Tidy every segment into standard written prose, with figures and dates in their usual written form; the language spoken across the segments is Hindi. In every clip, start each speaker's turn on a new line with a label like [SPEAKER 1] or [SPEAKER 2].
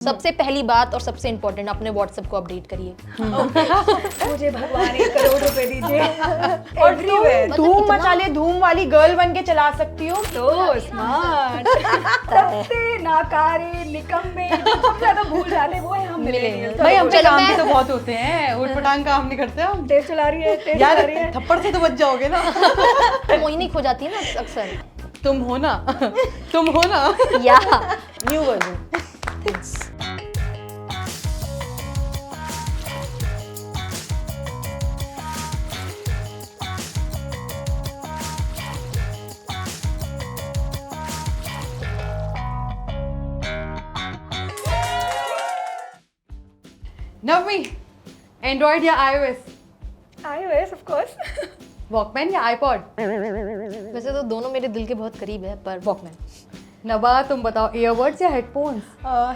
[SPEAKER 1] सबसे पहली बात और सबसे इम्पोर्टेंट, अपने व्हाट्सएप को अपडेट करिए।
[SPEAKER 2] मुझे भगवान 1 करोड़ रुपए दीजिए।
[SPEAKER 3] और
[SPEAKER 2] Everywhere।
[SPEAKER 3] तुम धूम मचा ले, धूम वाली गर्ल बन के चला सकती हो।
[SPEAKER 2] तो स्मार्ट। सबसे नाकारे निकम्मे सबसे ज्यादा भूल जाते वो है हम मिलेनियल्स।
[SPEAKER 3] भाई हम पे
[SPEAKER 1] चलो
[SPEAKER 3] काम
[SPEAKER 1] मैं-
[SPEAKER 3] भी तो बहुत होते हैं, उठपटांग काम नहीं करते हम।
[SPEAKER 2] टेस्ट चला रही है, टेस्ट
[SPEAKER 3] यार
[SPEAKER 2] चला रही है।
[SPEAKER 3] थप्पड़ से तो बच जाओगे ना।
[SPEAKER 1] मोहिनी खो जाती है ना अक्सर।
[SPEAKER 3] तुम हो ना, तुम हो ना।
[SPEAKER 1] या
[SPEAKER 3] न्यू वर्जन। नवमी, एंड्रॉइड या iOS?
[SPEAKER 2] iOS of course.
[SPEAKER 3] Walkman या आईपॉड?
[SPEAKER 1] वैसे तो दोनों मेरे दिल के बहुत करीब है, पर वॉकमैन।
[SPEAKER 3] नबा तुम बताओ, ईयरबड्स या हेडफोन्स?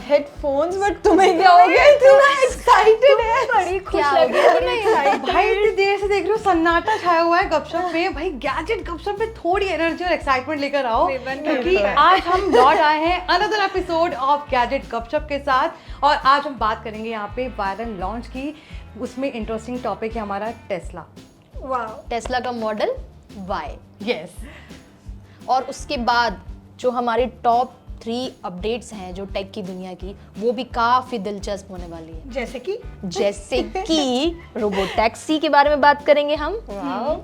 [SPEAKER 4] हेडफोन्स, बट तुम्हें क्या हो गया? इतना एक्साइटेड है।
[SPEAKER 2] बड़ी खुश
[SPEAKER 1] क्या
[SPEAKER 2] लग
[SPEAKER 1] हो
[SPEAKER 2] रही है, बड़ी excited।
[SPEAKER 3] भाई इतनी देर से देख रही हो, सन्नाटा छाया हुआ है गपशप पे। भाई गैजेट गपशप पे थोड़ी एनर्जी और एक्साइटमेंट लेकर आओ,
[SPEAKER 2] Ribbon
[SPEAKER 3] क्योंकि
[SPEAKER 2] है।
[SPEAKER 3] आज हम लौट आए हैं अनदर एपिसोड ऑफ गैजेट गपशप के साथ। और आज हम बात करेंगे यहाँ पे वायरल लॉन्च की। उसमें इंटरेस्टिंग टॉपिक है हमारा टेस्ला।
[SPEAKER 2] वाओ।
[SPEAKER 1] टेस्ला का मॉडल वाई,
[SPEAKER 3] यस।
[SPEAKER 1] और उसके बाद जो हमारी टॉप 3 अपडेट्स हैं जो टेक की दुनिया की, वो भी काफी दिलचस्प होने वाली है। जैसे कि रोबोटैक्सी के बारे में बात करेंगे हम।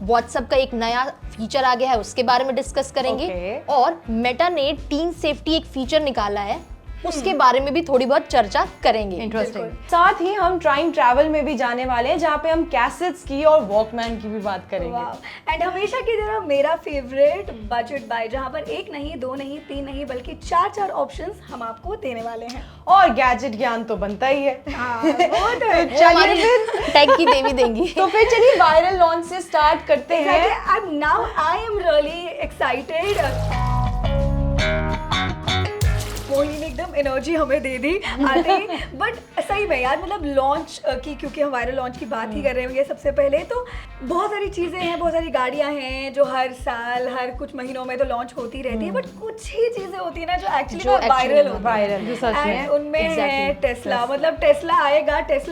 [SPEAKER 1] व्हाट्सएप का एक नया फीचर आ गया है, उसके बारे में डिस्कस करेंगे।
[SPEAKER 3] Okay.
[SPEAKER 1] और मेटा ने टीन सेफ्टी एक फीचर निकाला है, उसके बारे में भी थोड़ी बहुत चर्चा करेंगे।
[SPEAKER 3] इंटरेस्टिंग।
[SPEAKER 4] साथ ही हम टाइम ट्रैवल में भी जाने वाले हैं, जहाँ पे हम कैसेट्स की और वॉकमैन की भी बात करेंगे।
[SPEAKER 2] एंड हमेशा की तरह मेरा फेवरेट बजट बाय, जहाँ पर 1 नहीं, 2 नहीं, 3 नहीं, बल्कि 4 ऑप्शंस हम आपको देने वाले हैं।
[SPEAKER 4] और गैजेट ज्ञान तो बनता ही है।
[SPEAKER 2] हाँ, वो तो है।
[SPEAKER 1] चलिए फिर टेक की देवी देंगी।
[SPEAKER 4] तो फिर चलिए वायरल लॉन्च से स्टार्ट करते हैं।
[SPEAKER 2] And now I am really excited. Mohini ने एकदम एनर्जी हमें दे दी आते ही। बट सही में यार, मतलब लॉन्च की, क्योंकि हम वायरल लॉन्च की बात ही कर रहे होंगे सबसे पहले, तो बहुत सारी चीज़ें हैं, बहुत सारी गाड़ियां हैं जो हर साल हर कुछ महीनों में तो लॉन्च होती रहती है। बट कुछ ही चीज़ें होती है ना जो एक्चुअली वायरल होती है।
[SPEAKER 3] वायरल जो सच में।
[SPEAKER 2] And उनमें है टेस्ला। मतलब टेस्ला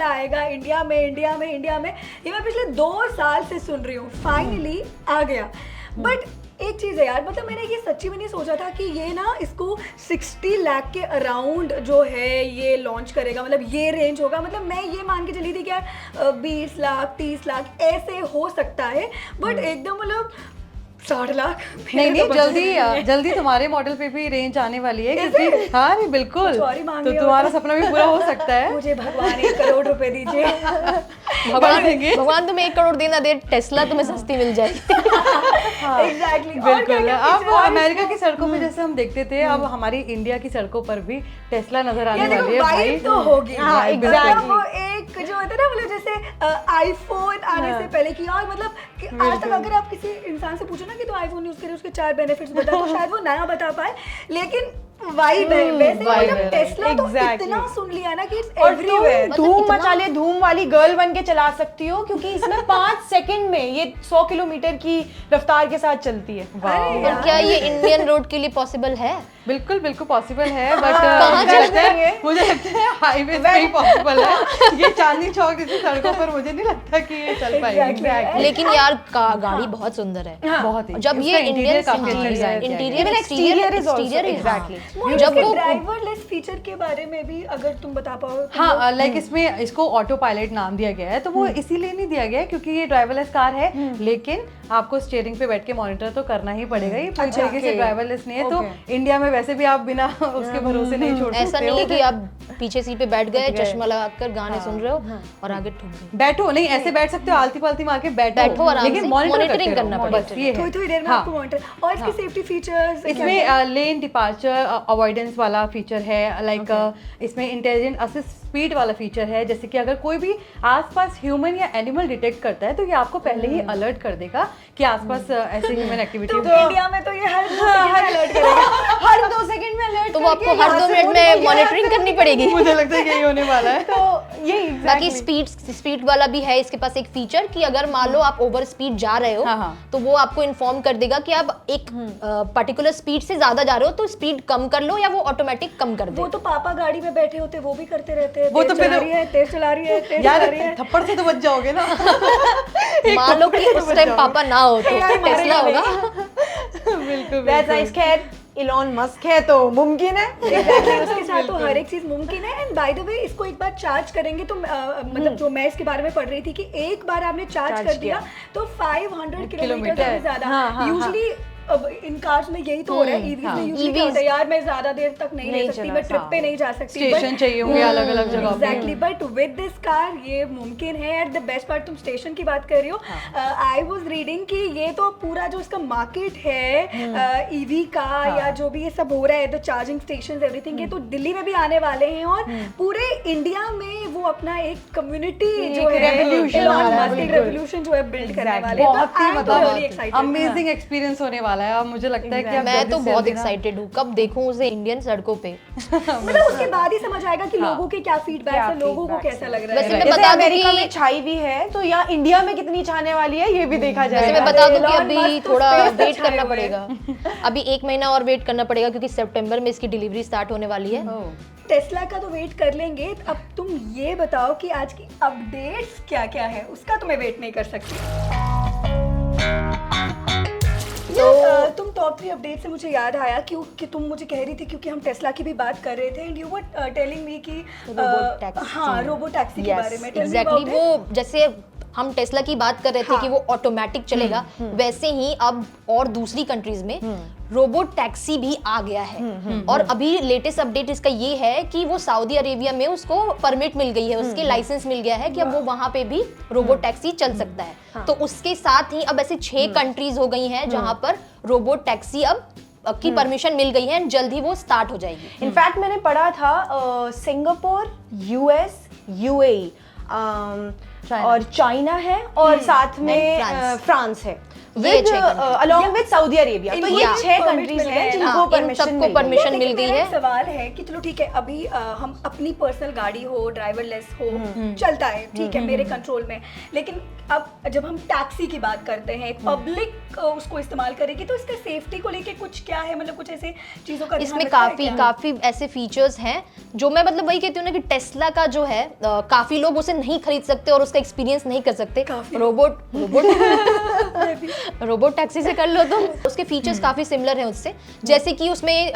[SPEAKER 2] आएगा इंडिया में। ये मैं पिछले 2 साल से सुन रही हूँ, फाइनली आ गया। बट एक चीज़ है यार, मतलब मैंने ये सच्ची में नहीं सोचा था कि ये ना इसको 60 लाख के अराउंड जो है ये लॉन्च करेगा, मतलब ये रेंज होगा। मतलब मैं ये मान के चली थी कि यार 20 लाख 30 लाख ऐसे हो सकता है, बट एकदम मतलब 60 लाख।
[SPEAKER 3] नहीं जल्दी तुम्हारे मॉडल पे भी रेंज आने वाली है, क्योंकि हाँ नहीं बिल्कुल, तो तुम्हारा सपना भी पूरा हो सकता है।
[SPEAKER 2] मुझे भगवान 1 करोड़ रुपए दीजिए।
[SPEAKER 1] भगवान तुम्हें 1 करोड़ देना दे, टेस्ला तुम्हें सस्ती मिल जाएगी।
[SPEAKER 2] एग्जैक्टली।
[SPEAKER 3] बिल्कुल। अब अमेरिका की सड़कों में जैसे हम देखते थे, अब हमारी इंडिया की सड़कों पर भी टेस्ला नजर आने वाली है। भाई
[SPEAKER 2] तो होगी।
[SPEAKER 3] हाँ,
[SPEAKER 2] मतलब वो एक जो होता है ना, मतलब जैसे आईफोन आने से पहले की, और मतलब कि आज तक अगर आप किसी इंसान से पूछो ना कि तो आईफोन यूज करे, उसके 4 बेनिफिट्स बता, तो शायद वो नया बता पाए। लेकिन वाइब है वैसे, मतलब टेस्ला तो इतना सुन लिया ना कि इट्स एवरीवेयर।
[SPEAKER 4] धूम मचा ले, धूम वाली गर्ल बन के चला सकती हो, क्योंकि इसमें 5 सेकंड में ये 100 किलोमीटर की रफ्तार के साथ चलती है।
[SPEAKER 1] और क्या ये इंडियन रोड के लिए पॉसिबल है?
[SPEAKER 3] बिल्कुल पॉसिबल है, बट
[SPEAKER 1] कहाँ
[SPEAKER 3] मुझे लगता है हाईवे पे ही पॉसिबल है। ये चांदनी चौक जैसी सड़कों पर मुझे नहीं लगता कि ये चल पाएगी।
[SPEAKER 1] लेकिन यार गाड़ी बहुत सुंदर है।
[SPEAKER 3] बहुत ही।
[SPEAKER 1] जब ये इंडियन
[SPEAKER 3] काफी अच्छा डिजाइन किया गया है।
[SPEAKER 1] Interior
[SPEAKER 3] Exactly.
[SPEAKER 1] जब वो
[SPEAKER 2] ड्राइवरलेस फीचर के बारे में भी अगर तुम बता पाओ तो।
[SPEAKER 3] हाँ, लाइक इसमें इसको ऑटो पायलट नाम दिया गया है, तो वो इसीलिए नहीं दिया गया है क्योंकि ये ड्राइवरलेस कार है, लेकिन आपको स्टीयरिंग पे बैठ के मॉनिटर तो करना ही पड़ेगा। ये पूरी तरीके से ड्राइवरलेस नहीं है, तो इंडिया में वैसे भी आप बिना उसके भरोसे नहीं छोड़ सकते।
[SPEAKER 1] ऐसा नहीं है कि आप पीछे सीट पे बैठ गए, चश्मा लगाकर गाने सुन रहे हो और आगे ठुक गए।
[SPEAKER 3] बैठो नहीं, ऐसे बैठ सकते हो, आलती पालती मार के बैठो
[SPEAKER 1] आराम
[SPEAKER 3] लेकिन
[SPEAKER 1] से,
[SPEAKER 3] मॉनिटरिंग
[SPEAKER 1] monitoring
[SPEAKER 3] करना
[SPEAKER 1] करना
[SPEAKER 3] पड़ेगा।
[SPEAKER 1] पड़ेगा।
[SPEAKER 3] बस ये है।
[SPEAKER 2] थोड़ी देर में आपको मॉनिटर। और इसके सेफ्टी फीचर्स
[SPEAKER 3] इसमें लेन डिपार्चर अवॉइडेंस वाला फीचर है, लाइक इसमें इंटेलिजेंट असिस्ट स्पीड वाला फीचर है। जैसे कि अगर कोई भी आसपास ह्यूमन या एनिमल डिटेक्ट करता है, तो ये आपको पहले ही अलर्ट कर देगा कि आसपास ऐसे ह्यूमन एक्टिविटी।
[SPEAKER 2] तो इंडिया में तो ये हर 2 सेकंड में अलर्ट करेगा।
[SPEAKER 4] हर 2 सेकंड में अलर्ट।
[SPEAKER 1] तो वो आपको हर 2 मिनट में मॉनिटरिंग करनी पड़ेगी। जाएगी।
[SPEAKER 3] मुझे लगता है कि यही होने वाला है।
[SPEAKER 4] तो ये
[SPEAKER 1] बाकी स्पीड वाला भी है इसके पास एक फीचर कि अगर मान लो आप ओवर स्पीड जा रहे हो
[SPEAKER 3] हाँ।
[SPEAKER 1] तो वो आपको इन्फॉर्म कर देगा कि आप एक पर्टिकुलर स्पीड से ज्यादा जा रहे हो तो स्पीड कम कर लो, या वो ऑटोमेटिक कम कर दे।
[SPEAKER 2] वो तो पापा गाड़ी में बैठे होते वो भी करते रहते हैं,
[SPEAKER 3] वो तो
[SPEAKER 2] तेज चला
[SPEAKER 3] फिर-
[SPEAKER 2] रही है, तेज चला रही है, तेज चला
[SPEAKER 3] यार
[SPEAKER 2] रही है।
[SPEAKER 3] थप्पड़ से तो बच जाओगे ना।
[SPEAKER 1] मान लो कि उस टाइम पापा ना हो तो
[SPEAKER 2] यार,
[SPEAKER 1] टेस्ला
[SPEAKER 2] मारेगा
[SPEAKER 1] होगा।
[SPEAKER 3] बिल्कुल
[SPEAKER 4] दैट्स नाइस। खैर इलॉन मस्क है तो मुमकिन है।
[SPEAKER 2] Exactly, उसके साथ तो हर एक चीज मुमकिन है। एंड बाय द वे इसको एक बार चार्ज करेंगे तो मतलब जो मैं इसके बारे में पढ़ रही थी कि एक बार आपने चार्ज कर दिया तो 500 किलोमीटर से ज्यादा।
[SPEAKER 4] हाँ, हाँ,
[SPEAKER 2] यूजुअली अब इन कार्स में यही तो हो रहा है, ईवीज में यूजुअली क्या होता है, यार मैं ज्यादा देर तक नहीं रह सकती, मैं ट्रिप पे नहीं जा सकती,
[SPEAKER 3] स्टेशन चाहिए होंगे अलग अलग जगह पे।
[SPEAKER 2] Exactly, but with this car ये मुमकिन है। एट द बेस्ट पार्ट, तुम स्टेशन की बात कर रही हो, आई वाज रीडिंग कि ये तो पूरा जो इसका मार्केट है ईवी का या जो भी ये सब हो रहा है, द चार्जिंग स्टेशन एवरीथिंग, ये तो दिल्ली में भी आने वाले हैं और पूरे इंडिया में वो अपना एक कम्युनिटी जो है,
[SPEAKER 3] revolution
[SPEAKER 2] Elon
[SPEAKER 3] आ रहा है,
[SPEAKER 2] Musk एक
[SPEAKER 3] बिल्कुल।
[SPEAKER 2] रेवोल्यूशन जो है बिल्ड करने
[SPEAKER 4] Exactly.
[SPEAKER 2] वाले हैं।
[SPEAKER 3] बहुत ही
[SPEAKER 2] तो I'm
[SPEAKER 3] मतलब
[SPEAKER 2] really excited।
[SPEAKER 3] अमेजिंग एक्सपीरियंस होने वाला है। अब मुझे लगता है कि अब
[SPEAKER 1] मैं
[SPEAKER 3] जल्दी
[SPEAKER 1] तो
[SPEAKER 3] से
[SPEAKER 1] बहुत
[SPEAKER 3] जल्दी ना-
[SPEAKER 1] एक्साइटेड हूँ, कब देखूँ उसे इंडियन सड़कों पे।
[SPEAKER 2] मतलब उसके बाद ही समझ आएगा कि लोगों के क्या फीडबैक
[SPEAKER 4] क्या
[SPEAKER 2] है, लोगों को
[SPEAKER 4] feedbacks
[SPEAKER 2] कैसा
[SPEAKER 4] हैं।
[SPEAKER 2] लग रहा
[SPEAKER 1] वैसे
[SPEAKER 2] है।
[SPEAKER 1] मैं
[SPEAKER 4] जैसे
[SPEAKER 1] बता दूं
[SPEAKER 4] अमेरिका
[SPEAKER 1] कि-
[SPEAKER 4] में छाई भी है तो यहाँ इंडिया में कितनी छाने वाली है ये भी देखा
[SPEAKER 1] वैसे
[SPEAKER 4] जाएगा।
[SPEAKER 1] मैं बता दूं कि
[SPEAKER 2] Elon
[SPEAKER 1] अभी
[SPEAKER 2] Musk तो
[SPEAKER 1] थोड़ा
[SPEAKER 2] space तक
[SPEAKER 1] वेट
[SPEAKER 2] छाए
[SPEAKER 1] करना
[SPEAKER 2] हुए हैं।
[SPEAKER 1] पड़ेगा। अभी 1 महीना और वेट करना पड़ेगा क्योंकि सितंबर में इसकी डिलीवरी स्टार्ट होने वाली है।
[SPEAKER 3] ओह।
[SPEAKER 2] टेस्ला का तो वेट कर लेंगे, अब तुम ये बताओ कि आज की अपडेट्स क्या क्या है, उसका तो मैं वेट नहीं कर सकती। यार, तुम टॉप 3 अपडेट से मुझे याद आया कि तुम मुझे कह रही थी, क्योंकि हम टेस्ला की भी बात कर रहे थे and you were telling me कि
[SPEAKER 1] रोबोट टैक्सी।
[SPEAKER 2] हाँ, रोबोट टैक्सी के बारे में। Tell me
[SPEAKER 1] exactly,
[SPEAKER 2] about it।
[SPEAKER 1] वो जैसे हम टेस्ला की बात कर रहे थे
[SPEAKER 2] हाँ।
[SPEAKER 1] कि वो ऑटोमेटिक चलेगा, वैसे ही अब और दूसरी कंट्रीज में रोबोट टैक्सी भी आ गया है। और अभी लेटेस्ट अपडेट इसका ये है कि वो सऊदी अरेबिया में उसको परमिट मिल गई है, उसके लाइसेंस मिल गया है कि अब वो वहां पे भी रोबोट टैक्सी चल सकता है। तो उसके साथ ही अब ऐसे 6 कंट्रीज हो गई हैं जहां पर रोबोट टैक्सी अब की परमिशन मिल गई है, जल्द ही वो स्टार्ट हो जाएगी।
[SPEAKER 4] इनफैक्ट मैंने पढ़ा था सिंगापुर, यूएस, यूएई और चाइना है और साथ में
[SPEAKER 1] फ्रांस।
[SPEAKER 4] फ्रांस है,
[SPEAKER 1] ये 6 countries।
[SPEAKER 4] Along with Saudi Arabia. तो ये
[SPEAKER 2] इनको
[SPEAKER 4] 6
[SPEAKER 2] permit
[SPEAKER 4] कंट्रीज
[SPEAKER 2] मिल
[SPEAKER 4] हैं
[SPEAKER 2] गए,
[SPEAKER 4] जिनको
[SPEAKER 1] हाँ, इन
[SPEAKER 4] परमिशन
[SPEAKER 1] सबको
[SPEAKER 4] मिल गई है।
[SPEAKER 1] permission
[SPEAKER 2] लेकिन
[SPEAKER 1] मिल गई
[SPEAKER 2] मेरा
[SPEAKER 1] है।
[SPEAKER 2] एक सवाल है कि चलो ठीक है, अभी हम अपनी पर्सनल गाड़ी हो, ड्राइवरलेस हो, चलता है, ठीक है, मेरे कंट्रोल में। लेकिन अब जब हम टैक्सी की बात करते हैं, पब्लिक उसको इस्तेमाल करेगी, तो इसका सेफ्टी को लेके कुछ क्या है, मतलब कुछ ऐसे चीजों का ध्यान
[SPEAKER 1] इसमें
[SPEAKER 2] रखा है क्या?
[SPEAKER 1] काफी ऐसे फीचर्स हैं जो मैं मतलब वही कहती हूँ ना कि टेस्ला का जो है काफी लोग उसे नहीं खरीद सकते और उसका एक्सपीरियंस नहीं कर सकते। रोबोट टैक्सी से कर लो तुम। उसके फीचर्स काफी सिमिलर हैं उससे, जैसे कि उसमें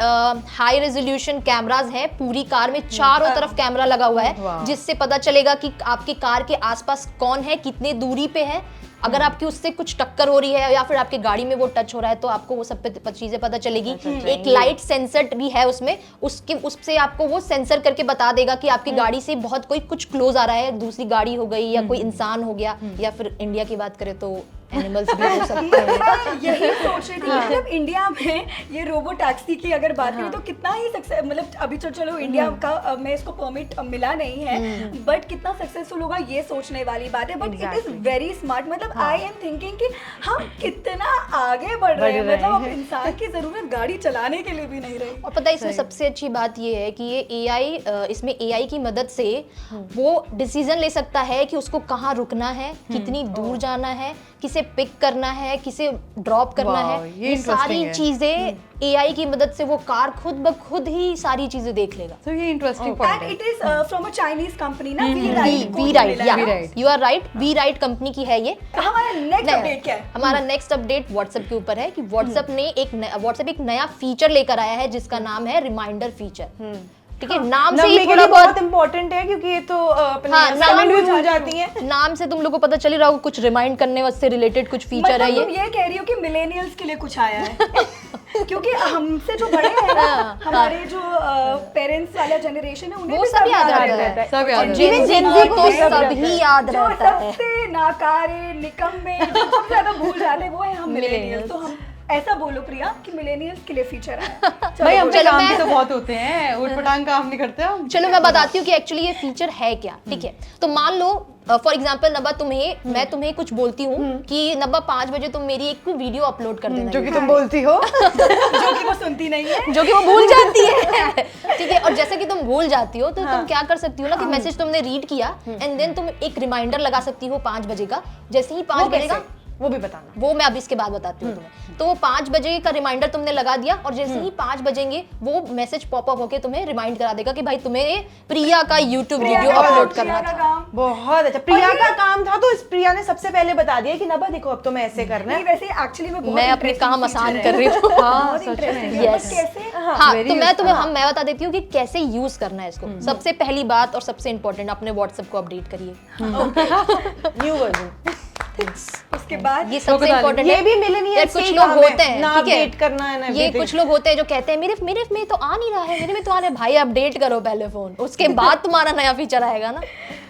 [SPEAKER 1] हाई रेजोल्यूशन कैमरास हैं, पूरी कार में चारों तरफ कैमरा लगा हुआ है, जिससे पता चलेगा कि आपकी कार के आसपास कौन है, कितने दूरी पे है। अगर आपकी उससे कुछ टक्कर हो रही है या फिर आपकी गाड़ी में वो टच हो रहा है तो आपको वो सब पे चीजें पता चलेगी। एक लाइट सेंसर भी है उसमें, उससे आपको वो सेंसर करके बता देगा कि आपकी गाड़ी से बहुत कोई कुछ क्लोज आ रहा है, दूसरी गाड़ी हो गई या कोई इंसान हो गया, या फिर इंडिया की बात करें तो एनिमल्स भी हो सकते हैं।
[SPEAKER 2] मैं यही सोच रही थी कि मतलब इंडिया में ये रोबो टैक्सी की अगर बात करें तो कितना ही सक्सेस, मतलब अभी तो चलो इंडिया का में इसको परमिट मिला नहीं है, बट कितना सक्सेसफुल होगा ये सोचने वाली बात है। But it is very smart, मतलब आई एम थिंकिंग कि हम कितना आगे बढ़ रहे हैं, मतलब अब इंसान की जरूरत गाड़ी चलाने के लिए भी नहीं रही।
[SPEAKER 1] और पता है इसमें सबसे अच्छी बात ये है कि ये AI, इसमें AI की मदद से वो डिसीजन ले सकता है कि उसको कहाँ रुकना है, कितनी दूर जाना है, किसे पिक करना है, किसे ड्रॉप करना है, ये सारी चीजें AI की मदद से वो कार खुद ब खुद ही सारी चीजें देख लेगा।
[SPEAKER 3] तो ये इंटरेस्टिंग पॉइंट
[SPEAKER 2] एंड
[SPEAKER 3] है।
[SPEAKER 2] It is from a Chinese company ना,
[SPEAKER 1] we right, you are right, we right company की है ये।
[SPEAKER 2] हमारा नेक्स्ट अपडेट क्या है?
[SPEAKER 1] हमारा नेक्स्ट अपडेट व्हाट्सएप के ऊपर है कि व्हाट्सएप ने एक नया फीचर लेकर आया है जिसका नाम है रिमाइंडर फीचर। ठीक है, नाम से ही
[SPEAKER 4] नम्मी के
[SPEAKER 1] थोड़ा
[SPEAKER 4] लिए बहुत इंपॉर्टेंट है क्योंकि ये तो अपने असाइनमेंट भी भूल जाती हैं।
[SPEAKER 1] नाम से तुम लोगों को पता चल ही रहा होगा कुछ रिमाइंड करने से रिलेटेड कुछ फीचर है
[SPEAKER 2] मतलब तुम
[SPEAKER 1] ये।
[SPEAKER 2] ये कह रही हो कि मिलेनियल्स के लिए कुछ आया है क्योंकि हमसे जो बड़े हैं ना, हमारे जो पेरेंट्स वाला जनरेशन है, उन्हें
[SPEAKER 1] वो
[SPEAKER 2] भी
[SPEAKER 1] सब याद
[SPEAKER 2] रहता
[SPEAKER 1] रहता है,
[SPEAKER 3] सब याद
[SPEAKER 1] और
[SPEAKER 3] रहता
[SPEAKER 1] जिन
[SPEAKER 4] है।
[SPEAKER 1] जिन
[SPEAKER 4] Gen Z को
[SPEAKER 1] को
[SPEAKER 4] भी सब
[SPEAKER 1] सभी याद
[SPEAKER 2] जो
[SPEAKER 1] रहता है।
[SPEAKER 2] सबसे नाकारे निकम्मे जो सबसे ज्यादा भूल जाते हैं वो है हम मिलेनियल्स। तो ऐसा बोलो प्रिया कि मिलेनियल्स के लिए फीचर है।
[SPEAKER 3] भाई हमने
[SPEAKER 1] चलो,
[SPEAKER 3] काम
[SPEAKER 1] मैं-
[SPEAKER 3] भी तो बहुत होते हैं, उठपटांग काम नहीं करते हम।
[SPEAKER 1] चलो मैं बताती हूँ कि एक्चुअली ये फीचर है क्या, ठीक है। तो मान लो फॉर एग्जाम्पल नब्बा मैं तुम्हें कुछ बोलती हूँ कि नब्बा 5 बजे तुम मेरी एक वीडियो अपलोड कर देना,
[SPEAKER 4] जो कि तुम बोलती हो
[SPEAKER 2] जो कि वो सुनती नहीं है,
[SPEAKER 1] जो कि वो भूल जाती है, ठीक है। और जैसे कि तुम भूल जाती हो तो तुम क्या कर सकती हो ना कि मैसेज तुमने रीड किया एंड देन तुम एक रिमाइंडर लगा सकती हो 5 बजे का। जैसे ही 5 बजे का,
[SPEAKER 4] वो भी बताना।
[SPEAKER 1] वो मैं अब इसके बाद बताती हूँ तुम्हें। तो वो 5 बजे का रिमाइंडर तुमने लगा दिया और जैसे ही 5 बजेंगे वो मैसेज पॉपअप होके तुम्हें रिमाइंड करा देगा कि भाई तुम्हें प्रिया का यूट्यूब वीडियो अपलोड करना
[SPEAKER 2] प्रिया का
[SPEAKER 1] था।
[SPEAKER 2] काम।
[SPEAKER 4] बहुत अच्छा, प्रिया का काम था तो इस प्रिया ने सबसे पहले बता दिया कि नबा देखो अब तो मैं ऐसे करना
[SPEAKER 2] नहीं
[SPEAKER 4] है।
[SPEAKER 2] वैसे एक्चुअली में बहुत
[SPEAKER 1] मैं अपने
[SPEAKER 2] interesting
[SPEAKER 1] काम
[SPEAKER 2] feature
[SPEAKER 1] आसान
[SPEAKER 2] है।
[SPEAKER 1] कर रही हूँ।
[SPEAKER 3] हाँ
[SPEAKER 2] बहुत
[SPEAKER 3] सच
[SPEAKER 2] interesting
[SPEAKER 3] में।
[SPEAKER 2] है,
[SPEAKER 1] Yes.
[SPEAKER 2] but कैसे?
[SPEAKER 1] हाँ
[SPEAKER 3] Very
[SPEAKER 1] तो मैं तुम्हें
[SPEAKER 3] useful.
[SPEAKER 1] मैं बता देती हूँ कि कैसे यूज करना है इसको। सबसे पहली बात और सबसे इंपॉर्टेंट, अपने व्हाट्सएप को अपडेट करिए।
[SPEAKER 4] New version.
[SPEAKER 2] उसके बाद
[SPEAKER 1] ये सबसे
[SPEAKER 3] बता
[SPEAKER 1] इंपॉर्टेंट
[SPEAKER 4] ये
[SPEAKER 1] है।
[SPEAKER 4] भी millennials
[SPEAKER 1] यार
[SPEAKER 4] से
[SPEAKER 1] कुछ
[SPEAKER 4] ही
[SPEAKER 1] लोग
[SPEAKER 4] काम है,
[SPEAKER 1] होते हैं,
[SPEAKER 4] ना
[SPEAKER 1] ठीक है,
[SPEAKER 4] update करना है, ना
[SPEAKER 1] ये
[SPEAKER 4] everything।
[SPEAKER 1] कुछ लोग होते हैं जो कहते हैं मेरे में तो आ नहीं रहा है, मेरे में तो आ रहा है। भाई अपडेट करो पहले फोन, उसके बाद तुम्हारा नया फीचर आएगा ना।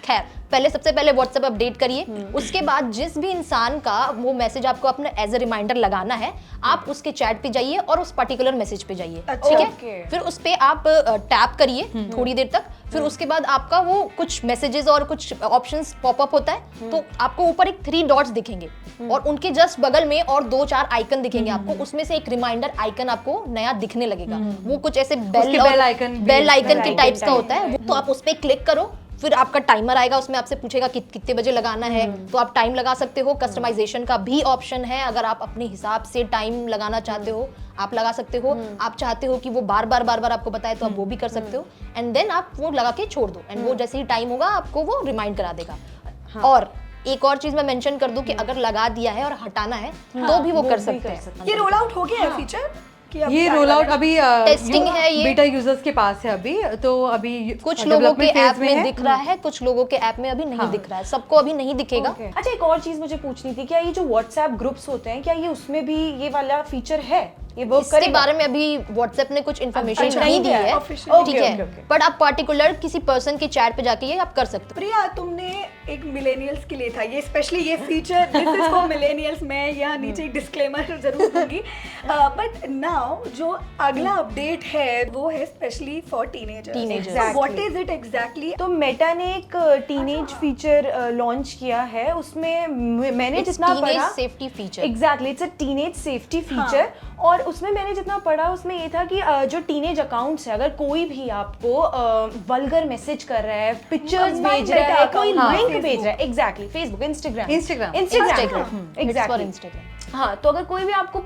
[SPEAKER 1] खैर सबसे पहले व्हाट्सएप अपडेट करिए। उसके बाद जिस भी इंसान का वो मैसेज आपको अपना एज अ रिमाइंडर लगाना है, आप उसके चैट पे जाइए और उस पर्टिकुलर मैसेज पे जाइए,
[SPEAKER 2] अच्छा,
[SPEAKER 1] ठीक है।
[SPEAKER 4] okay.
[SPEAKER 1] फिर उस पे आप टैप करिए थोड़ी देर तक। फिर उसके बाद आपका वो कुछ मैसेजेस और कुछ ऑप्शंस पॉपअप होता है, तो आपको ऊपर एक 3 डॉट्स दिखेंगे और उनके जस्ट बगल में और 2-4 आइकन दिखेंगे आपको। उसमें से एक रिमाइंडर आइकन आपको नया दिखने लगेगा। वो कुछ ऐसे
[SPEAKER 3] उसके
[SPEAKER 1] बेल
[SPEAKER 3] bell icon
[SPEAKER 1] के
[SPEAKER 3] भी-
[SPEAKER 1] टाइप्स का होता है। तो आप उस पे क्लिक करो, फिर आपका टाइमर आएगा, उसमें आपसे पूछेगा कितने बजे लगाना है, तो आप टाइम लगा सकते हो। कस्टमाइजेशन का भी ऑप्शन है, अगर आप अपने हिसाब से टाइम लगाना चाहते हो आप लगा सकते हो। आप चाहते हो कि वो बार बार आपको बताए तो आप वो भी कर सकते हो। एंड देन आप वो लगा के छोड़ दो एंड वो जैसे ही टाइम होगा आपको वो रिमाइंड करा देगा। और एक और चीज मैं मेंशन कर दूं कि अगर लगा दिया है और हटाना है तो भी वो कर सकते हैं।
[SPEAKER 2] ये रोल आउट हो गया है फीचर कि अब
[SPEAKER 3] ये
[SPEAKER 2] क्या
[SPEAKER 3] रोल आउट
[SPEAKER 2] लगेगा?
[SPEAKER 3] अभी
[SPEAKER 1] Testing है ये।
[SPEAKER 3] बीटा यूजर्स के पास है अभी, तो अभी
[SPEAKER 1] कुछ लोगों के
[SPEAKER 3] development phase
[SPEAKER 1] ऐप में
[SPEAKER 3] है।
[SPEAKER 1] दिख रहा है, कुछ लोगों के ऐप में अभी नहीं दिख रहा है, सबको अभी नहीं दिखेगा।
[SPEAKER 4] अच्छा, एक और चीज मुझे पूछनी थी, क्या ये जो व्हाट्सएप ग्रुप्स होते हैं क्या ये उसमें भी ये वाला फीचर है? ये वर्क
[SPEAKER 1] इसके
[SPEAKER 4] करेगा?
[SPEAKER 1] बारे में अभी व्हाट्सएप ने कुछ इन्फॉर्मेशन
[SPEAKER 4] अच्छा,
[SPEAKER 1] नहीं
[SPEAKER 4] नहीं
[SPEAKER 1] दी
[SPEAKER 4] दिया
[SPEAKER 1] है,
[SPEAKER 4] है।
[SPEAKER 2] Officially।
[SPEAKER 1] ठीक
[SPEAKER 4] Okay,
[SPEAKER 1] है।
[SPEAKER 4] okay, okay.
[SPEAKER 1] बट आप पर्टिकुलर किसी पर्सन के चैट पे जाके ये आप कर सकते हो।
[SPEAKER 2] प्रिया तुमने एक मिलेनियल्स के लिए था ये, स्पेशली ये feature this is for millennials. मैं यहाँ नीचे एक डिस्क्लेमर जरूर दूंगी, बट नाउ जो अगला अपडेट है वो है specially for teenagers.
[SPEAKER 1] Teenagers.
[SPEAKER 2] What is it exactly?
[SPEAKER 4] तो मेटा ने एक टीनेज फीचर लॉन्च किया है, उसमें मैंने जितना पढ़ा
[SPEAKER 1] safety feature,
[SPEAKER 4] exactly it's a teenage safety feature. और उसमें मैंने जितना पढ़ा उसमें ये था कि जो टीनेज अकाउंट्स है, अगर कोई भी आपको वल्गर मैसेज कर रहा है, पिक्चर्स
[SPEAKER 2] Combined
[SPEAKER 4] भेज रहा है,
[SPEAKER 2] data
[SPEAKER 4] कोई
[SPEAKER 2] account,
[SPEAKER 4] लिंक
[SPEAKER 2] Facebook.
[SPEAKER 4] भेज रहा है, exactly Facebook, Instagram,
[SPEAKER 3] Instagram.
[SPEAKER 1] For
[SPEAKER 4] exactly.
[SPEAKER 1] Instagram.
[SPEAKER 4] हाँ, तो अगर कोई भी आपको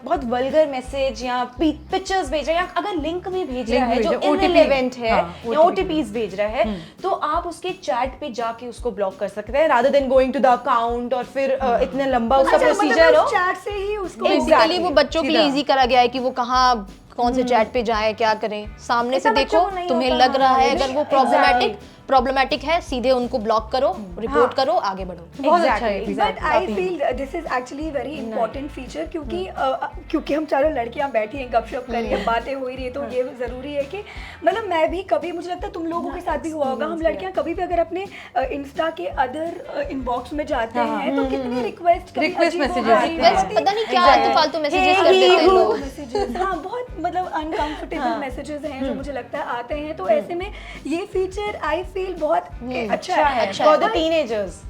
[SPEAKER 4] बहुत वल्गर मैसेज या पिक्चर्स भेज रहा है या अगर लिंक भी भेज रहा है
[SPEAKER 3] भेज
[SPEAKER 4] जो
[SPEAKER 3] रहा है, OTP,
[SPEAKER 4] इररिलेवेंट है
[SPEAKER 3] हाँ,
[SPEAKER 4] या ओटीपीज भेज रहा है, तो आप उसके चैट पे जाके उसको ब्लॉक कर सकते हैं rather than going to the account और फिर इतना लंबा उसका प्रोसीजर हो।
[SPEAKER 2] चैट से ही उसको
[SPEAKER 1] बेसिकली वो बच्चों के लिए
[SPEAKER 3] सीधा।
[SPEAKER 1] इजी करा गया है कि वो कहाँ कौन से चैट पे जाए, क्या करें। सामने से
[SPEAKER 4] ऐसा
[SPEAKER 1] देखो,
[SPEAKER 4] बच्चों को नहीं
[SPEAKER 1] तुम्हें
[SPEAKER 4] होता,
[SPEAKER 1] लग रहा है
[SPEAKER 4] हाँ,
[SPEAKER 1] अगर वो
[SPEAKER 4] exactly.
[SPEAKER 1] प्रॉब्लमेटिक है, सीधे उनको ब्लॉक करो, रिपोर्ट करो, आगे बढ़ो।
[SPEAKER 3] बहुत अच्छा है
[SPEAKER 4] Exactly,
[SPEAKER 2] but I
[SPEAKER 4] exactly.
[SPEAKER 2] Feel this is actually very important feature, क्योंकि हम चारों लड़कियां बैठी हैं, गपशप कर रही हैं, बातें हो ही रही है, तो ये जरूरी है कि मतलब मैं भी कभी, मुझे लगता है तुम लोगों के साथ भी हुआ होगा, हम लड़कियां कभी भी अगर अपने इंस्टा के अदर इनबॉक्स में जाते हैं तो कितनी रिक्वेस्ट
[SPEAKER 3] Request messages
[SPEAKER 1] बस पता नहीं क्या आलतू फालतू मैसेजेस कर
[SPEAKER 4] Hey,
[SPEAKER 1] देते हैं
[SPEAKER 4] who?
[SPEAKER 1] लोग।
[SPEAKER 2] मैसेजेस, हाँ बहुत मतलब अनकंफर्टेबल मैसेजेस हैं जो मुझे लगता है आते हैं। तो ऐसे में ये फीचर आई फील बहुत अच्छा है
[SPEAKER 1] अच्छा
[SPEAKER 4] फॉर
[SPEAKER 1] है।
[SPEAKER 4] The teenagers.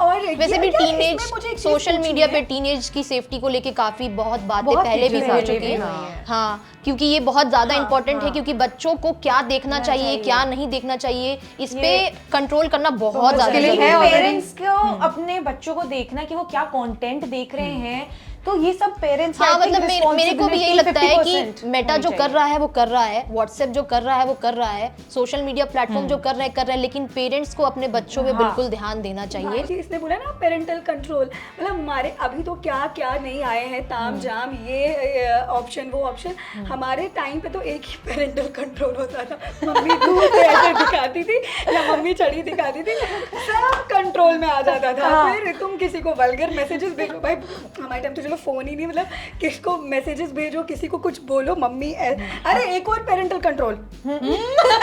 [SPEAKER 2] और
[SPEAKER 1] वैसे भी
[SPEAKER 2] यार, इसमें
[SPEAKER 1] टीनेज
[SPEAKER 2] मुझे एक चीज़
[SPEAKER 1] सोशल
[SPEAKER 2] पूछनी
[SPEAKER 1] मीडिया
[SPEAKER 2] है।
[SPEAKER 1] पे टीनेज की सेफ्टी को लेके काफी बहुत बातें
[SPEAKER 3] बहुत
[SPEAKER 1] पहले भी
[SPEAKER 3] features
[SPEAKER 1] हो
[SPEAKER 3] पहले
[SPEAKER 1] चुकी
[SPEAKER 3] भी
[SPEAKER 1] हैं।
[SPEAKER 3] हुई हैं।
[SPEAKER 1] हाँ, क्योंकि ये बहुत ज्यादा इंपॉर्टेंट है, क्योंकि बच्चों को क्या देखना चाहिए क्या नहीं देखना चाहिए, इस पे कंट्रोल करना बहुत ज्यादा
[SPEAKER 3] मुश्किल
[SPEAKER 1] जरूरी
[SPEAKER 3] है
[SPEAKER 1] है।
[SPEAKER 3] already।
[SPEAKER 4] पेरेंट्स को अपने बच्चों को देखना कि वो क्या कंटेंट देख रहे हैं, तो ये सब पेरेंट्स
[SPEAKER 1] हाँ, मतलब मेरे को भी यही लगता है कि मेटा जो कर रहा है वो कर रहा है, व्हाट्सएप जो कर रहा है वो कर रहा है, सोशल मीडिया प्लेटफॉर्म जो कर रहे हैं, लेकिन पेरेंट्स को अपने बच्चों पे बिल्कुल ध्यान देना चाहिए।
[SPEAKER 2] जी, इसने बोला ना पेरेंटल कंट्रोल, मतलब हमारे अभी तो क्या क्या नहीं आए हैं ताम जाम, ये ऑप्शन वो ऑप्शन। हमारे टाइम पे तो एक ही पेरेंटल कंट्रोल होता था, मम्मी दूर से ऐसे दिखाती थी या मम्मी मम्मी चढ़ी दिखाती थी, सब कंट्रोल में आ जाता था। फिर तुम किसी को वल्गर मैसेजेस भेजो, भाई हमारे टाइम तो चलो फोन ही नहीं, मतलब किसको मैसेजेस भेजो, किसी को कुछ बोलो, मम्मी अरे एक और पेरेंटल कंट्रोल।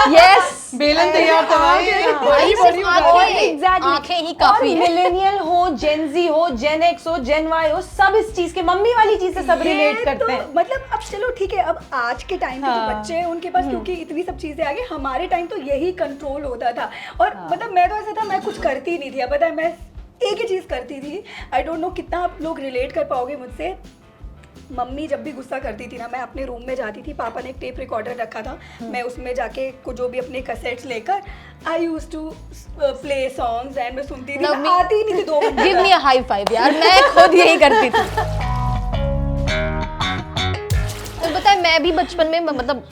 [SPEAKER 1] यस,
[SPEAKER 3] बेलन तैयार था भाई।
[SPEAKER 1] भाई सिर्फ आंखें ही काफी है।
[SPEAKER 4] मिलेनियल हो, जेन जी हो, जेन एक्स हो, जेन वाई हो, सब इस चीज के मम्मी वाली चीज से सब रिलेट करते हैं।
[SPEAKER 2] मतलब अब चलो ठीक है, अब आज के टाइम के जो बच्चे हैं उनके पास क्योंकि इतनी सब चीजें आ गई, हमारे टाइम तो यही कंट्रोल होता था। और मतलब मैं तो ऐसा था, मैं कुछ करती नहीं थी, पता है मैं एक ही चीज करती थी। आई डोंट नो कितना आप लोग रिलेट कर पाओगे मुझसे। मम्मी जब भी गुस्सा करती थी ना, मैं अपने रूम में जाती थी, पापा ने एक टेप रिकॉर्डर रखा था, मैं उसमें जाके जो भी अपने कैसेट्स लेकर I used to play songs and मैं सुनती थी, मैं आती ही नहीं थी 2 घंटे।
[SPEAKER 1] Give me a high five यार, मैं खुद यही करती थी। तो पता है मैं भी बचपन में मतलब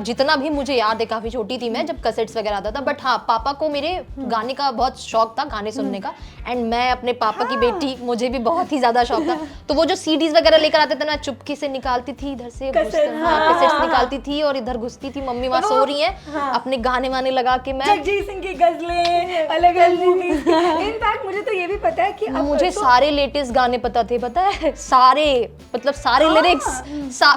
[SPEAKER 1] जितना भी मुझे याद है, काफी छोटी थी मैं जब कैसेट्स वगैरह आता था, बट हाँ पापा को मेरे गाने का बहुत शौक था, गाने सुनने का। एंड मैं अपने पापा की बेटी, मुझे भी बहुत ही ज्यादा शौक था। तो वो जो सीडीज वगैरह लेकर आते थे ना, चुपके से निकालती थी इधर से, कैसेट्स निकालती थी और इधर घुसती थी, मम्मी वहां सो रही है, अपने गाने वाने लगा के मैं
[SPEAKER 2] जगजीत सिंह की गजलें, अलग अलग मूवीज। इनफैक्ट मुझे तो ये भी पता है कि
[SPEAKER 1] मुझे सारे लेटेस्ट गाने पता थे, पता है सारे, मतलब सारे लिरिक्स,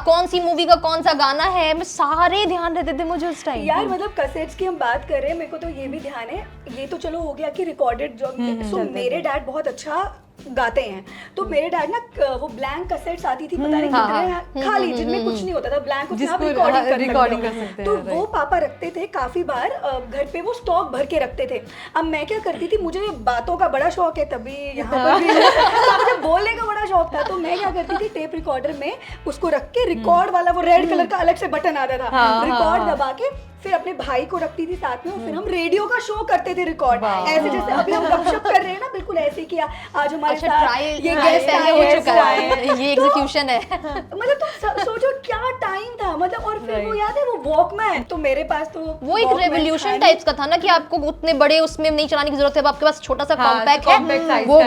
[SPEAKER 1] कौन सी मूवी का कौन सा गाना है, मैं सारे ध्यान रहते थे मुझे उस टाइम।
[SPEAKER 2] यार मतलब कैसेट्स की हम बात कर रहे हैं, मेरे को तो ये भी ध्यान है, ये तो चलो हो गया कि रिकॉर्डेड जो मेरे डैड बहुत अच्छा गाते हैं, तो मेरे डैड ना वो ब्लैंक कैसेट्स आती थी, पता नहीं कितने खाली, जिनमें कुछ नहीं होता था, ब्लैंक उसमें आप रिकॉर्डिंग कर सकते हैं। तो वो पापा रखते थे काफी बार घर पे, वो स्टॉक भर के रखते थे। अब मैं क्या करती थी, मुझे बातों का बड़ा शौक है, तभी यहाँ पर भी तो मुझे बोलने का बड़ा शौक था, तो मैं क्या करती थी, टेप रिकॉर्डर में उसको रख के, रिकॉर्ड वाला वो रेड कलर का अलग से बटन आता था, रिकॉर्ड दबा के फिर अपने भाई को रखती थी साथ में, और फिर हम रेडियो का शो करते थे रिकॉर्ड, ऐसे जैसे अभी हम गपशप कर रहे हैं ना, बिल्कुल ऐसे किया। आज हमारे साथ ये गेस्ट
[SPEAKER 1] हो चुका है, ये एग्जीक्यूशन है।
[SPEAKER 2] मतलब तुम सोचो क्या टाइम था, मतलब। और फिर वो याद है वो वॉकमैन, तो मेरे पास तो
[SPEAKER 1] वो एक रेवोल्यूशन टाइप्स का था ना, कि आपको उतने बड़े उसमें नहीं चलाने की जरूरत है, आपके पास छोटा सा कॉम्पैक्ट है, वो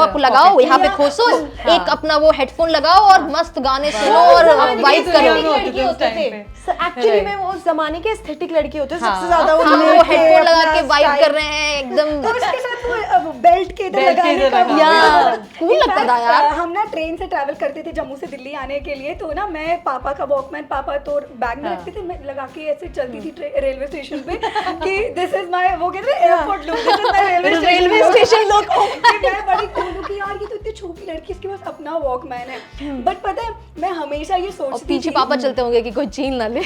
[SPEAKER 1] आप लगाओ, यहाँ पे खोसो, एक अपना वो हेडफोन लगाओ और मस्त गाने सुनो और वाइब करो।
[SPEAKER 4] एक्चुअली में वो जमाने के एस्थेटिक लड़के होते हैं सबसे ज्यादा,
[SPEAKER 1] वो हेडफोन लगा के वाइब कर रहे हैं एकदम,
[SPEAKER 2] तो उसके साथ वो बेल्ट के इधर लगाने का
[SPEAKER 1] यार कूल लगता था यार।
[SPEAKER 2] हम ना ट्रेन से ट्रैवल करते थे जम्मू से दिल्ली आने के लिए, तो ना मैं पापा का वॉकमैन, पापा तो बैग में रखते थे, मैं लगा के ऐसे चलती थी रेलवे स्टेशन पे कि दिस इज माय, वो कहते हैं airport look, this is my railway station look. मैं बड़ी कूल हूं कि यार ये तो इतनी छोटी लड़की, इसके पास अपना वॉकमैन है। बट पता है मैं हमेशा ये सोचती थी,
[SPEAKER 1] पीछे पापा चलते होंगे कि कोई छीन ना ले।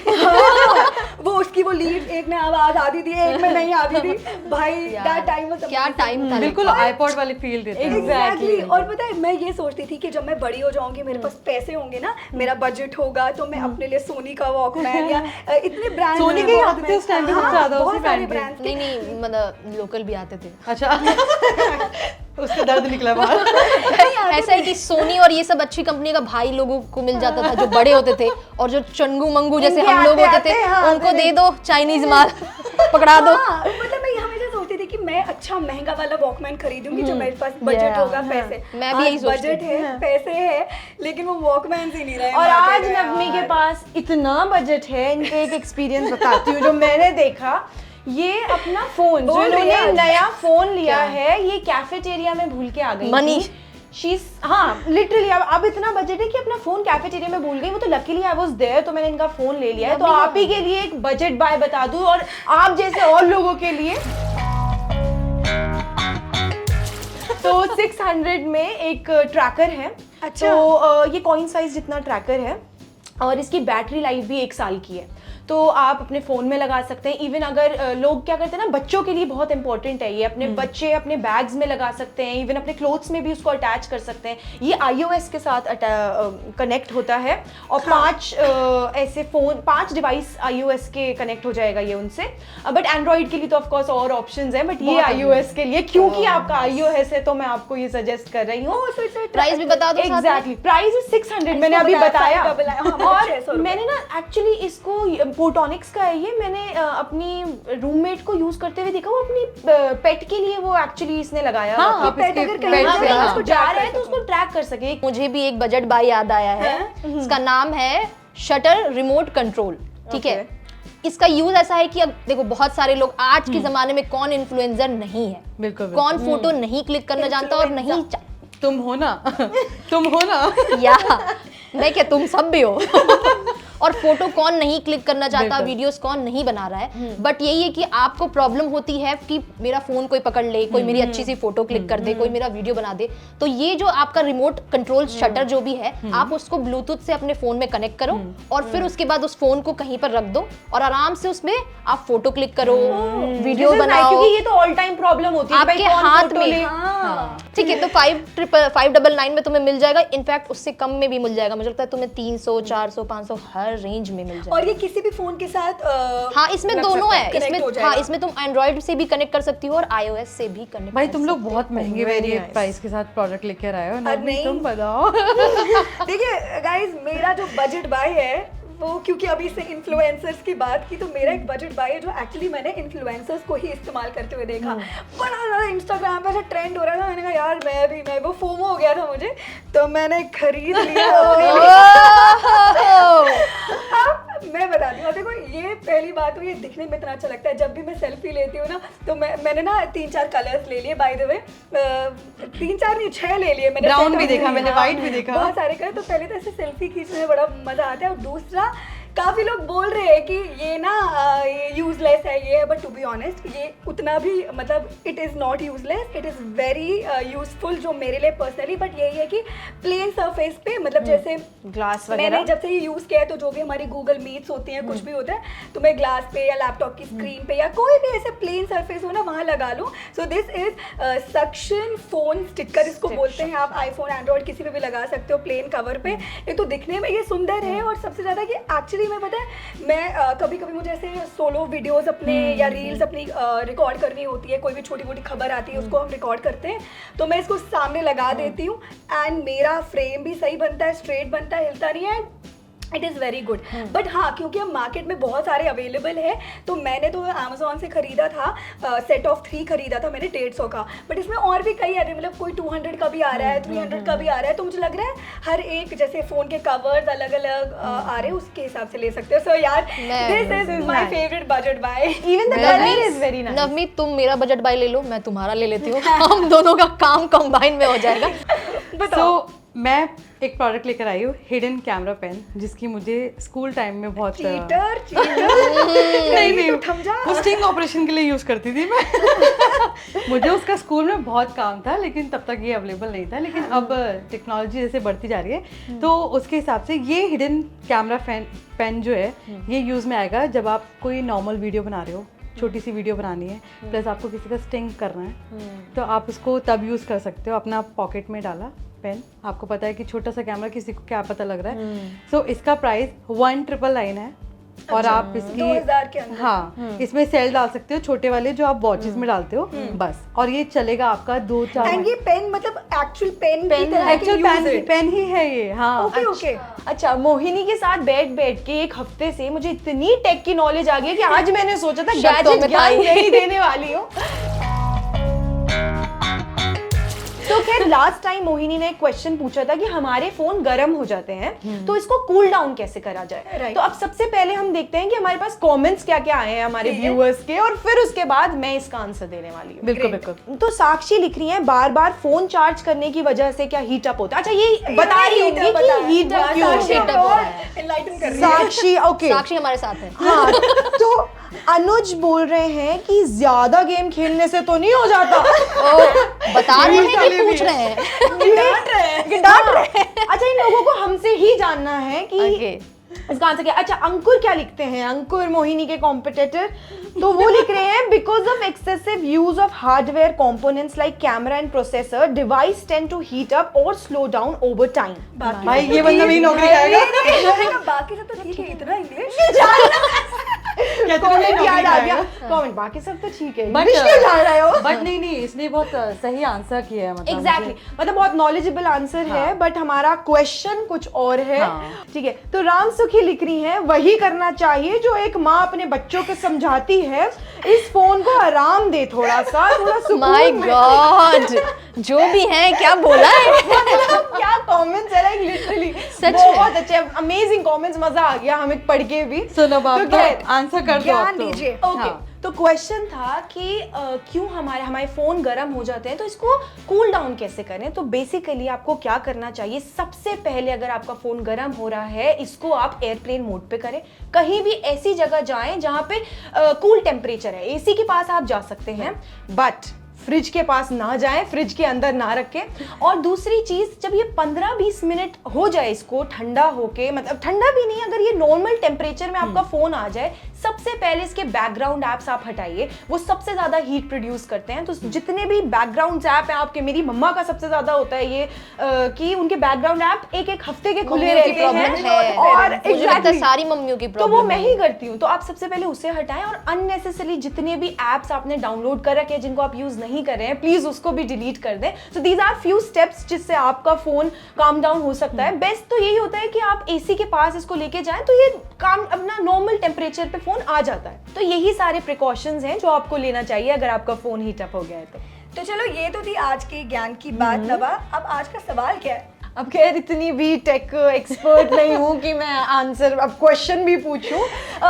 [SPEAKER 2] वो उसकी वो लीड एक में आवाज आती थी, एक में नहीं आती थी, भाई दैट टाइम वाज
[SPEAKER 1] क्या टाइम था,
[SPEAKER 3] बिल्कुल आईपॉड वाली फील देता है।
[SPEAKER 2] एग्जैक्टली। और पता है मैं ये सोचती थी कि जब मैं बड़ी हो जाऊंगी, मेरे पास पैसे होंगे ना, मेरा बजट होगा, तो मैं अपने लिए सोनी का वॉकमैन या इतने ब्रांड,
[SPEAKER 3] सोनी के आते थे उस टाइम पे बहुत ज्यादा,
[SPEAKER 2] बहुत सारे ब्रांड्स।
[SPEAKER 1] नहीं मतलब लोकल भी आते थे।
[SPEAKER 3] अच्छा उसका दर्द निकला बाहर।
[SPEAKER 1] ऐसा है कि सोनी और ये सब अच्छी कंपनी का भाई लोगों को मिल जाता था, जो बड़े होते थे, और जो चंगू मंगू जैसे हम लोग होते थे, उनको दे दो चाइनीज माल, पकड़ा दो।
[SPEAKER 2] मतलब मैं हमेशा सोचती थी कि मैं अच्छा महंगा वाला वॉकमैन खरीदूंगी, जो मेरे पास बजट होगा, पैसे,
[SPEAKER 1] मैं भी यही सोचती
[SPEAKER 2] बजट है, पैसे है, लेकिन वो वॉकमैन ही नहीं रहे।
[SPEAKER 4] और आज नवमी के पास इतना बजट है, इनका एक एक्सपीरियंस बताती हूँ जो मैंने देखा। ये अपना फोन, जो इन्होंने नया फोन लिया है, ये कैफेटेरिया में भूल के आ गई
[SPEAKER 1] मनी।
[SPEAKER 4] हाँ लिटरली अब इतना बजट है कि अपना फोन कैफेटेरिया में भूल गई। वो तो लकीली आई वाज देयर, तो मैंने इनका फोन ले लिया है। तो आप ही के लिए एक बजट बाय बता दूं, और आप जैसे और लोगों के लिए तो 600 में एक ट्रैकर है।
[SPEAKER 2] अच्छा।
[SPEAKER 4] तो ये कॉइन साइज जितना ट्रैकर है, और इसकी बैटरी लाइफ भी 1 साल की है। तो आप अपने फ़ोन में लगा सकते हैं। इवन अगर लोग क्या करते हैं ना, बच्चों के लिए बहुत इंपॉर्टेंट है ये, अपने बच्चे अपने बैग्स में लगा सकते हैं, इवन अपने क्लोथ्स में भी उसको अटैच कर सकते हैं। ये iOS के साथ कनेक्ट होता है, और 5 डिवाइस iOS के कनेक्ट हो जाएगा ये उनसे। बट एंड्रॉइड के लिए तो ऑफकोर्स और ऑप्शंस हैं, बट ये iOS के लिए, क्योंकि आपका iOS है तो मैं आपको ये सजेस्ट कर रही हूँ।
[SPEAKER 1] प्राइस भी बता दो।
[SPEAKER 4] एग्जैक्टली, प्राइस इज 600, मैंने अभी बताया। और मैंने ना एक्चुअली इसको फोटोनिक्स का है ये, मैंने अपनी रूममेट को यूज करते हुए देखा। वो अपनी पेट के लिए वो एक्चुअली इसने लगाया।
[SPEAKER 1] हाँ,
[SPEAKER 2] पेट अगर कहीं
[SPEAKER 4] उसको जा रहा है तो उसको ट्रैक कर सके।
[SPEAKER 1] मुझे भी एक बजट बाय याद आया है, इसका नाम है शटर रिमोट कंट्रोल। ठीक है, इसका यूज ऐसा है कि अब देखो बहुत सारे लोग आज के जमाने में कौन इन्फ्लुएंसर नहीं है,
[SPEAKER 3] बिल्कुल
[SPEAKER 1] कौन फोटो नहीं क्लिक करना जानता और नहीं
[SPEAKER 3] तुम हो ना तुम हो ना
[SPEAKER 1] या मैं क्या, तुम सब भी हो और फोटो कौन नहीं क्लिक करना चाहता, वीडियोस कौन नहीं बना रहा है, बट यही है कि आपको प्रॉब्लम होती है कि मेरा फोन कोई पकड़ ले, कोई मेरी अच्छी सी फोटो क्लिक कर दे, कोई मेरा वीडियो बना दे। तो ये जो आपका रिमोट कंट्रोल शटर जो भी है, आप उसको ब्लूटूथ से अपने फोन में कनेक्ट करो और फिर उसके बाद उस फोन को कहीं पर रख दो और आराम से उसमें आप फोटो क्लिक करो, वीडियो बनाओ।
[SPEAKER 4] क्योंकि ये तो ऑल टाइम प्रॉब्लम होती है
[SPEAKER 1] आपके हाथ में। ठीक है, तो 599 में तुम्हें मिल जाएगा, इनफैक्ट उससे कम में भी मिल जाएगा, मुझे लगता है तुम्हें 300, 400, 500 हर रेंज में मिल जाएगा।
[SPEAKER 2] और ये किसी भी फोन के साथ
[SPEAKER 1] हाँ इसमें दोनों है, इसमें तुम एंड्रॉइड से भी कनेक्ट कर सकती हो और iOS से भी कनेक्ट।
[SPEAKER 3] भाई तुम लोग बहुत महंगे वेरिएंट प्राइस के साथ प्रोडक्ट लेकर आए हो ना, तुम बताओ।
[SPEAKER 2] देखिए गाइस, मेरा जो बजट बाय है वो, क्योंकि अभी से इन्फ्लुएंसर्स की बात की, तो मेरा एक बजट बाय है जो एक्चुअली मैंने इन्फ्लुएंसर्स को ही इस्तेमाल करते हुए देखा। बड़ा ज़्यादा इंस्टाग्राम पे ऐसा ट्रेंड हो रहा था, मैंने कहा यार मैं वो फोमो हो गया था मुझे, तो मैंने खरीद लिया अपने लिए। अब मैं बताती हूँ, देखो ये पहली बात हुई, ये दिखने में इतना अच्छा लगता है। जब भी मैं सेल्फी लेती हूँ ना, तो मैंने ना 3-4 कलर्स ले लिए, बाय द वे 3-4 नहीं 6 ले लिए मैंने।
[SPEAKER 3] ब्राउन भी देखा मैंने, व्हाइट भी देखा,
[SPEAKER 2] बहुत सारे कलर। तो पहले तो ऐसे सेल्फी खींचने में बड़ा मजा आता है, और दूसरा काफी लोग बोल रहे हैं कि ये ना ये यूजलेस है ये, बट टू बी ऑनेस्ट ये उतना भी, मतलब it is not useless, it is very useful जो मेरे लिए पर्सनली। बट यही है कि प्लेन सरफेस पे, मतलब जैसे
[SPEAKER 4] ग्लास वगैरह,
[SPEAKER 2] मैंने जब से ये यूज़ किया है, तो जो भी हमारी गूगल मीट्स होती हैं, कुछ भी होता है, तो मैं ग्लास पे या लैपटॉप की स्क्रीन पे या कोई भी ऐसे प्लेन सरफेस हो ना, वहाँ लगा लूँ। So this is suction phone sticker, इसको बोलते हैं। आप आईफोन, एंड्रॉइड किसी पे भी लगा सकते हो प्लेन कवर पे। एक तो दिखने में ये सुंदर है, और सबसे ज़्यादा कि एक्चुअली मैं पता है, मैं कभी कभी मुझे ऐसे सोलो वीडियोस अपने या रील्स अपनी रिकॉर्ड करनी होती है, कोई भी छोटी मोटी खबर आती है उसको हम रिकॉर्ड करते हैं, तो मैं इसको सामने लगा देती हूँ, एंड मेरा फ्रेम भी सही बनता है, स्ट्रेट बनता है, हिलता नहीं है। It is very good. But हाँ, क्योंकि अब मार्केट में बहुत सारे अवेलेबल है, तो मैंने तो अमेजोन से खरीदा था, सेट ऑफ 3 खरीदा था मैंने 150 का। बट इसमें और भी कई आ रहे हैं, मतलब कोई 200 का भी आ रहा है, 300 का भी आ रहा है। तो मुझे लग रहा है हर एक, जैसे फ़ोन के कवर्स अलग अलग आ रहे हैं, उसके हिसाब से ले सकते हो। सो यार, this is my favourite budget buy.
[SPEAKER 4] Even the colour is very nice.
[SPEAKER 1] Navmeet, तुम मेरा बजट बाय ले लो, मैं तुम्हारा ले लेती हूँ, हम दोनों का काम कंबाइन में हो जाएगा।
[SPEAKER 2] बताओ।
[SPEAKER 3] मैं एक प्रोडक्ट लेकर आई हूँ, हिडन कैमरा पेन, जिसकी मुझे स्कूल टाइम में बहुत
[SPEAKER 2] चीटर
[SPEAKER 3] नहीं वो स्टिंग ऑपरेशन के लिए यूज करती थी मैं। मुझे उसका स्कूल में बहुत काम था, लेकिन तब तक ये अवेलेबल नहीं था। लेकिन अब टेक्नोलॉजी जैसे बढ़ती जा रही है, तो उसके हिसाब से ये हिडन कैमरा पेन जो है, ये यूज में आएगा जब आप कोई नॉर्मल वीडियो बना रहे हो, छोटी सी वीडियो बनानी है, प्लस आपको किसी का स्टिंग करना है, तो आप उसको तब यूज कर सकते हो। अपना पॉकेट में डाला पेन, आपको पता है कि छोटा सा कैमरा, किसी को क्या पता लग रहा है। सो इसका प्राइस 1999 है, और आप इसकी
[SPEAKER 2] 2000 के अंदर।
[SPEAKER 3] हाँ, इसमें सेल डाल सकते हो, छोटे वाले जो आप वॉचेस में डालते हो, बस। और ये चलेगा आपका 2-4।
[SPEAKER 2] एंड ये पेन मतलब एक्चुअल पेन की तरह
[SPEAKER 3] एक्चुअल पेन ही है ये। हाँ,
[SPEAKER 2] ओके।
[SPEAKER 4] अच्छा, मोहिनी के साथ बैठ के एक हफ्ते से मुझे इतनी टेक की नॉलेज आ गई कि आज मैंने सोचा था गैजेट ज्ञान नहीं देने वाली हूँ। तो खैर, लास्ट टाइम मोहिनी ने एक क्वेश्चन पूछा था कि हमारे फोन गर्म हो जाते हैं, तो इसको कूल डाउन कैसे करा जाए। तो अब सबसे पहले हम देखते हैं कि हमारे पास कमेंट्स क्या क्या आए हैं हमारे व्यूअर्स के, और फिर उसके बाद मैं इसका आंसर देने वाली हूँ।
[SPEAKER 3] बिल्कुल बिल्कुल।
[SPEAKER 4] तो साक्षी लिख रही है, बार बार फोन चार्ज करने की वजह से क्या हीट अप होता है। अच्छा, ये बता रही होंगी कि हीट अप क्यों होता है। साक्षी, ओके,
[SPEAKER 1] साक्षी हमारे साथ है।
[SPEAKER 4] हाँ, तो अनुज बोल रहे हैं कि ज्यादा गेम खेलने से तो नहीं हो जाता।
[SPEAKER 1] बता रहे हैं कि पूछ रहे हैं,
[SPEAKER 4] डांट रहे हैं। अच्छा, इन लोगों को हमसे ही जानना है कि इसका आंसर क्या। अच्छा, अंकुर क्या लिखते हैं, अंकुर मोहिनी के कॉम्पिटिटर, तो वो लिख रहे हैं, because of excessive use of hardware components like camera and processor, device tend to heat up और स्लो डाउन ओवर टाइम।
[SPEAKER 3] भाई ये बंदा मेरी नौकरी खाएगा।
[SPEAKER 2] बाकी सब तो ठीक है, इतना इंग्लिश
[SPEAKER 4] कमेंट याद आ गया, कमेंट बाकी सब तो ठीक है,
[SPEAKER 3] बट नहीं, इसने बहुत सही आंसर किया है। मतलब
[SPEAKER 4] एग्जैक्टली, मतलब बहुत नॉलेजेबल आंसर है, बट हमारा क्वेश्चन कुछ और है। ठीक है, तो राम सुखी लिख रही हैं, वही करना चाहिए जो एक माँ अपने बच्चों को समझाती है, इस फोन को आराम दे, थोड़ा सुकून।
[SPEAKER 1] माय गॉड, जो भी है क्या बोला है।
[SPEAKER 4] क्या कमेंट्स है, लाइक लिटरली
[SPEAKER 1] सच
[SPEAKER 4] बहुत अच्छे, अमेजिंग कमेंट्स, मजा आ गया हमें पढ़ के भी।
[SPEAKER 3] सुनो बाप,
[SPEAKER 4] तो खैर,
[SPEAKER 3] आंसर कर दो
[SPEAKER 2] ज्ञान
[SPEAKER 3] आप तो।
[SPEAKER 2] दीजिए।
[SPEAKER 4] ओके
[SPEAKER 3] हाँ।
[SPEAKER 4] तो क्वेश्चन था कि क्यों हमारे फ़ोन गर्म हो जाते हैं, तो इसको कूल डाउन कैसे करें। तो बेसिकली आपको क्या करना चाहिए, सबसे पहले अगर आपका फ़ोन गर्म हो रहा है, इसको आप एयरप्लेन मोड पे करें। कहीं भी ऐसी जगह जाएं जहाँ पे कूल टेम्परेचर है, एसी के पास आप जा सकते हैं, बट फ्रिज के पास ना जाएं, फ्रिज के अंदर ना रखें। और दूसरी चीज़, जब ये 15-20 मिनट हो जाए इसको ठंडा होके, मतलब ठंडा भी नहीं, अगर ये नॉर्मल टेम्परेचर में आपका फ़ोन आ जाए, सबसे पहले इसके बैकग्राउंड ऐप्स आप हटाइए, वो सबसे ज़्यादा हीट प्रोड्यूस करते हैं। तो जितने भी बैकग्राउंड ऐप हैं आपके, मेरी मम्मा का सबसे ज़्यादा होता है ये कि उनके बैकग्राउंड ऐप एक हफ्ते के खुले
[SPEAKER 1] मम्मियों की
[SPEAKER 4] रहते
[SPEAKER 1] प्रॉब्लम
[SPEAKER 4] हैं।
[SPEAKER 1] है,
[SPEAKER 4] और
[SPEAKER 1] मुझे लगता है
[SPEAKER 4] exactly,
[SPEAKER 1] सारी मम्मियों की
[SPEAKER 4] तो
[SPEAKER 1] प्रॉब्लम
[SPEAKER 4] वो मैं ही करती हूँ। तो आप सबसे पहले उसे हटाएं, और अननेसेसरी जितने भी एप्स आपने डाउनलोड कर रखे हैं जिनको आप यूज नहीं कर रहे हैं, प्लीज उसको भी डिलीट कर दें। So these are few steps जिससे आपका फोन काम डाउन हो सकता है। बेस्ट तो यही होता है कि आप एसी के पास इसको लेके जाएं, तो ये काम अपना नॉर्मल टेम्परेचर पे फोन आ जाता है। तो यही सारे प्रिकॉशंस हैं जो आपको लेना चाहिए अगर आपका फोन हीट अप हो गया है
[SPEAKER 2] तो चलो, ये तो थी आज की ज्ञान की बात नवा। अब आज का सवाल क्या है?
[SPEAKER 4] अब खैर इतनी भी टेक एक्सपर्ट नहीं हूँ कि मैं आंसर, अब क्वेश्चन भी पूछूं।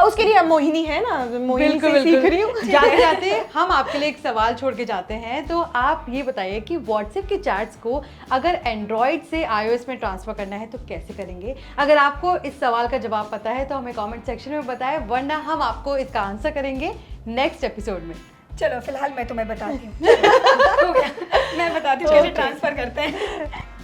[SPEAKER 4] उसके लिए अब मोहिनी है ना, मोहिनी से सीख रही हूँ।
[SPEAKER 3] जाते जाते हम आपके लिए एक सवाल छोड़ के जाते हैं। तो आप ये बताइए कि व्हाट्सएप के चैट्स को अगर एंड्रॉयड से iOS में ट्रांसफर करना है तो कैसे करेंगे? अगर आपको इस सवाल का जवाब पता है तो हमें कमेंट सेक्शन में बताएं, वरना हम आपको इसका आंसर करेंगे नेक्स्ट एपिसोड में।
[SPEAKER 2] चलो फिलहाल मैं तुम्हें बताती हूँ। हो गया, मैं बताती हूँ कैसे ट्रांसफर करते हैं।